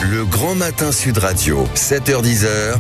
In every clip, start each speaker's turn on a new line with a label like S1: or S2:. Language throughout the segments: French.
S1: Le Grand Matin Sud Radio, 7h-10h,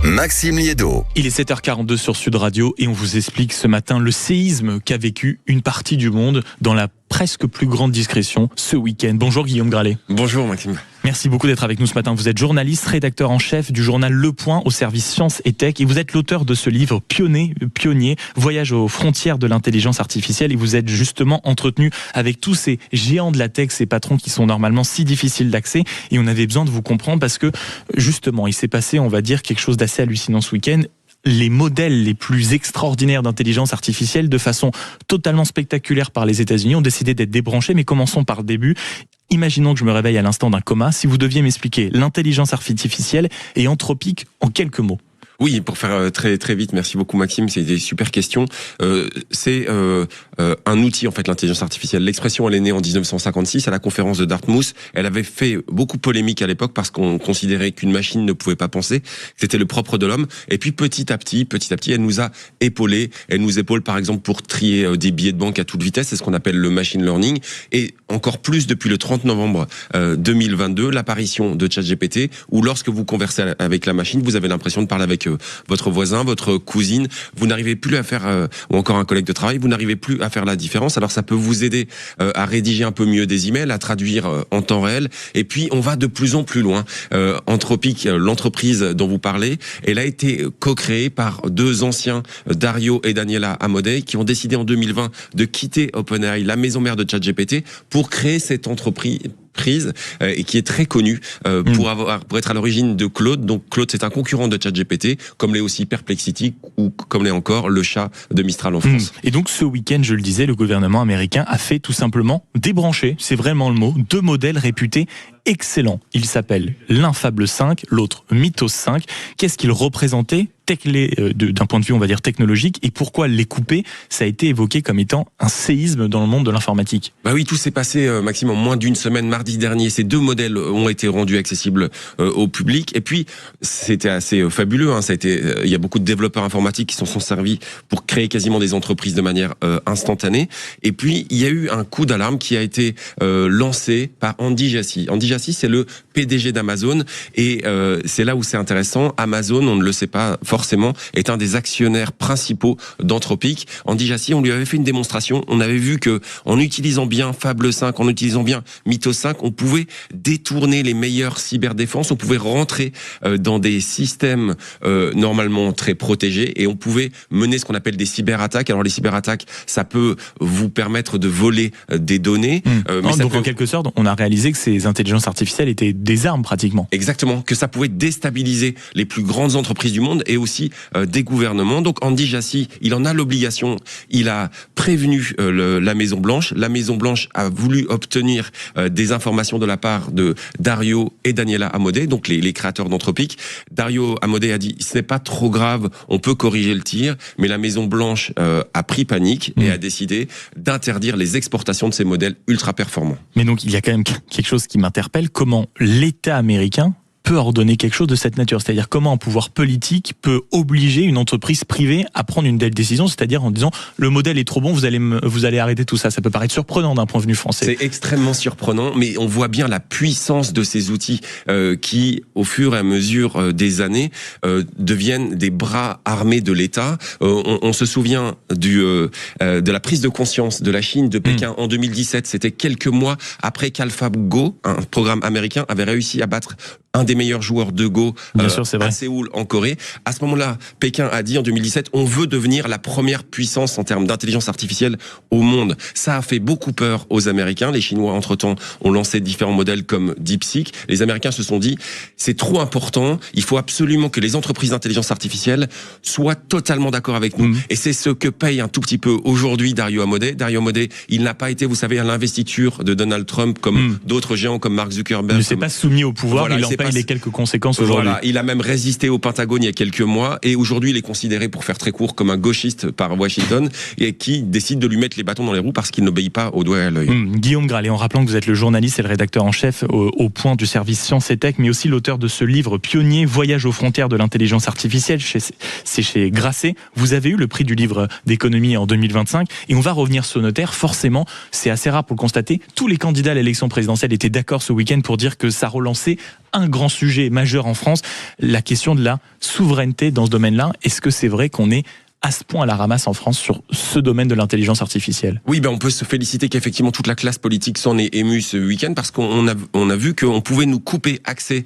S1: Maxime Liédo.
S2: Il est 7h42 sur Sud Radio et on vous explique ce matin le séisme qu'a vécu une partie du monde dans la presque plus grande discrétion ce week-end. Bonjour Guillaume Gralet.
S3: Bonjour Maxime.
S2: Merci beaucoup d'être avec nous ce matin. Vous êtes journaliste, rédacteur en chef du journal Le Point au service Sciences et Tech et vous êtes l'auteur de ce livre pionnier, Voyage aux frontières de l'intelligence artificielle, et vous êtes justement entretenu avec tous ces géants de la tech, ces patrons qui sont normalement si difficiles d'accès, et on avait besoin de vous comprendre parce que justement il s'est passé, on va dire, quelque chose d'assez hallucinant ce week-end. Les modèles les plus extraordinaires d'intelligence artificielle, de façon totalement spectaculaire par les États-Unis, ont décidé d'être débranchés. Mais commençons par le début. Imaginons que je me réveille à l'instant d'un coma. Si vous deviez m'expliquer l'intelligence artificielle et anthropique en quelques mots.
S3: Oui, pour faire très très vite, merci beaucoup Maxime, c'est des super questions. C'est un outil en fait, l'intelligence artificielle. L'expression, elle est née en 1956 à la conférence de Dartmouth. Elle avait fait beaucoup polémique à l'époque parce qu'on considérait qu'une machine ne pouvait pas penser, que c'était le propre de l'homme. Et puis petit à petit, elle nous a épaulés. Elle nous épaule par exemple pour trier des billets de banque à toute vitesse, c'est ce qu'on appelle le machine learning. Et encore plus depuis le 30 novembre 2022, l'apparition de ChatGPT, où lorsque vous conversez avec la machine, vous avez l'impression de parler avec votre voisin, votre cousine, vous n'arrivez plus à faire, ou encore un collègue de travail, vous n'arrivez plus à faire la différence. Alors ça peut vous aider à rédiger un peu mieux des emails, à traduire en temps réel. Et puis on va de plus en plus loin. Anthropic, l'entreprise dont vous parlez, elle a été co-créée par deux anciens, Dario et Daniela Amodei, qui ont décidé en 2020 de quitter OpenAI, la maison mère de ChatGPT, pour créer cette entreprise et qui est très connu pour être à l'origine de Claude. Donc Claude, c'est un concurrent de ChatGPT, comme l'est aussi Perplexity ou comme l'est encore le chat de Mistral en France.
S2: Et donc ce week-end, je le disais, le gouvernement américain a fait tout simplement débrancher, c'est vraiment le mot, deux modèles réputés excellents. Ils s'appellent l'un Fable 5, l'autre Mythos 5. Qu'est-ce qu'ils représentaient d'un point de vue, on va dire, technologique, et pourquoi les couper? Ça a été évoqué comme étant un séisme dans le monde de l'informatique.
S3: Bah oui, tout s'est passé, Maxime, en moins d'une semaine, mardi dernier. Ces deux modèles ont été rendus accessibles au public. Et puis, c'était assez fabuleux. Ça a été, il y a beaucoup de développeurs informatiques qui s'en sont servis pour créer quasiment des entreprises de manière instantanée. Et puis, il y a eu un coup d'alarme qui a été lancé par Andy Jassy. Andy Jassy, c'est le PDG d'Amazon. Et c'est là où c'est intéressant. Amazon, on ne le sait pas forcément, est un des actionnaires principaux d'Anthropic. Andy Jassy, on lui avait fait une démonstration. On avait vu que, en utilisant bien Fable 5, en utilisant bien Mythos 5, on pouvait détourner les meilleures cyberdéfenses. On pouvait rentrer dans des systèmes normalement très protégés et on pouvait mener ce qu'on appelle des cyberattaques. Alors les cyberattaques, ça peut vous permettre de voler des données.
S2: Donc en quelque sorte, on a réalisé que ces intelligences artificielles étaient des armes pratiquement.
S3: Exactement, que ça pouvait déstabiliser les plus grandes entreprises du monde et aussi des gouvernements. Donc Andy Jassy, il en a l'obligation. Il a prévenu la Maison Blanche. La Maison Blanche a voulu obtenir des informations de la part de Dario et Daniela Amodei, donc les créateurs d'Anthropic. Dario Amodei a dit, ce n'est pas trop grave, on peut corriger le tir, mais la Maison Blanche a pris panique et a décidé d'interdire les exportations de ces modèles ultra performants.
S2: Mais donc il y a quand même quelque chose qui m'interpelle, comment l'État américain peut ordonner quelque chose de cette nature, c'est-à-dire comment un pouvoir politique peut obliger une entreprise privée à prendre une telle décision, c'est-à-dire en disant le modèle est trop bon, vous allez arrêter tout ça. Ça peut paraître surprenant d'un point de vue français.
S3: C'est extrêmement surprenant, mais on voit bien la puissance de ces outils qui, au fur et à mesure des années, deviennent des bras armés de l'État. On se souvient de la prise de conscience de la Chine, de Pékin en 2017. C'était quelques mois après qu'AlphaGo, un programme américain, avait réussi à battre un des meilleurs joueurs de Go à Séoul, en Corée. À ce moment-là, Pékin a dit en 2017, on veut devenir la première puissance en termes d'intelligence artificielle au monde. Ça a fait beaucoup peur aux Américains. Les Chinois, entre-temps, ont lancé différents modèles comme DeepSeek. Les Américains se sont dit, c'est trop important, il faut absolument que les entreprises d'intelligence artificielle soient totalement d'accord avec nous. Et c'est ce que paye un tout petit peu aujourd'hui Dario Amodei. Dario Amodei, il n'a pas été, vous savez, à l'investiture de Donald Trump comme d'autres géants comme Mark Zuckerberg.
S2: Il ne s'est pas soumis au pouvoir, il en paye les quelques conséquences aujourd'hui.
S3: Voilà, il a même résisté au Pentagone il y a quelques mois et aujourd'hui il est considéré, pour faire très court, comme un gauchiste par Washington et qui décide de lui mettre les bâtons dans les roues parce qu'il n'obéit pas au doigt et à l'œil.
S2: Guillaume Gralet, en rappelant que vous êtes le journaliste et le rédacteur en chef au Point du service Sciences et Tech, mais aussi l'auteur de ce livre pionnier, Voyage aux frontières de l'intelligence artificielle, c'est chez Grasset. Vous avez eu le prix du livre d'économie en 2025 et on va revenir sur nos terres. Forcément, c'est assez rare pour le constater. Tous les candidats à l'élection présidentielle étaient d'accord ce week-end pour dire que ça relançait un grand sujet majeur en France, la question de la souveraineté dans ce domaine-là. Est-ce que c'est vrai qu'on est à ce point à la ramasse en France sur ce domaine de l'intelligence artificielle?
S3: Oui, on peut se féliciter qu'effectivement toute la classe politique s'en est émue ce week-end parce qu'on a vu qu'on pouvait nous couper accès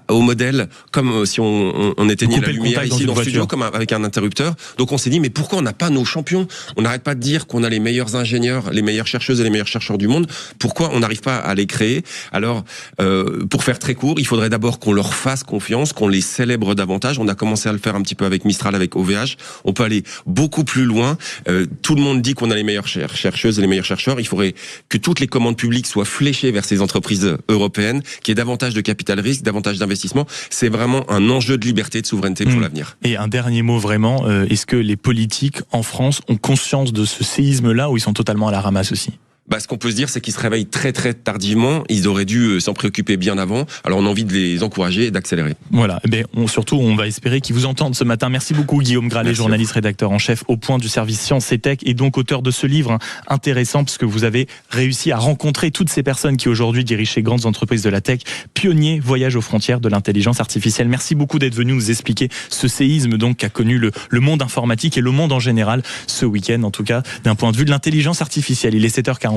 S3: au modèle comme si on éteignait la lumière ici dans le studio, comme avec un interrupteur. Donc on s'est dit, mais pourquoi on n'a pas nos champions? On n'arrête pas de dire qu'on a les meilleurs ingénieurs, les meilleures chercheuses et les meilleurs chercheurs du monde. Pourquoi on n'arrive pas à les créer? Alors, pour faire très court, il faudrait d'abord qu'on leur fasse confiance, qu'on les célèbre davantage. On a commencé à le faire un petit peu avec Mistral, avec OVH. On peut aller beaucoup plus loin. Tout le monde dit qu'on a les meilleures chercheuses et les meilleurs chercheurs. Il faudrait que toutes les commandes publiques soient fléchées vers ces entreprises européennes, qu'il y ait davantage de capital risque, davantage d'investissement. C'est vraiment un enjeu de liberté, de souveraineté pour l'avenir.
S2: Et un dernier mot vraiment, est-ce que les politiques en France ont conscience de ce séisme-là ou ils sont totalement à la ramasse aussi?
S3: Ce qu'on peut se dire, c'est qu'ils se réveillent très très tardivement. Ils auraient dû s'en préoccuper bien avant. Alors on a envie de les encourager et d'accélérer.
S2: Voilà. Surtout, on va espérer qu'ils vous entendent ce matin. Merci beaucoup Guillaume Gralet, journaliste, rédacteur en chef au Point du service Sciences et Tech, et donc auteur de ce livre intéressant parce que vous avez réussi à rencontrer toutes ces personnes qui aujourd'hui dirigent ces grandes entreprises de la tech. Pionnier, voyage aux frontières de l'intelligence artificielle. Merci beaucoup d'être venu nous expliquer ce séisme donc qu'a connu le monde informatique et le monde en général ce week-end, en tout cas d'un point de vue de l'intelligence artificielle. Il est 7h49.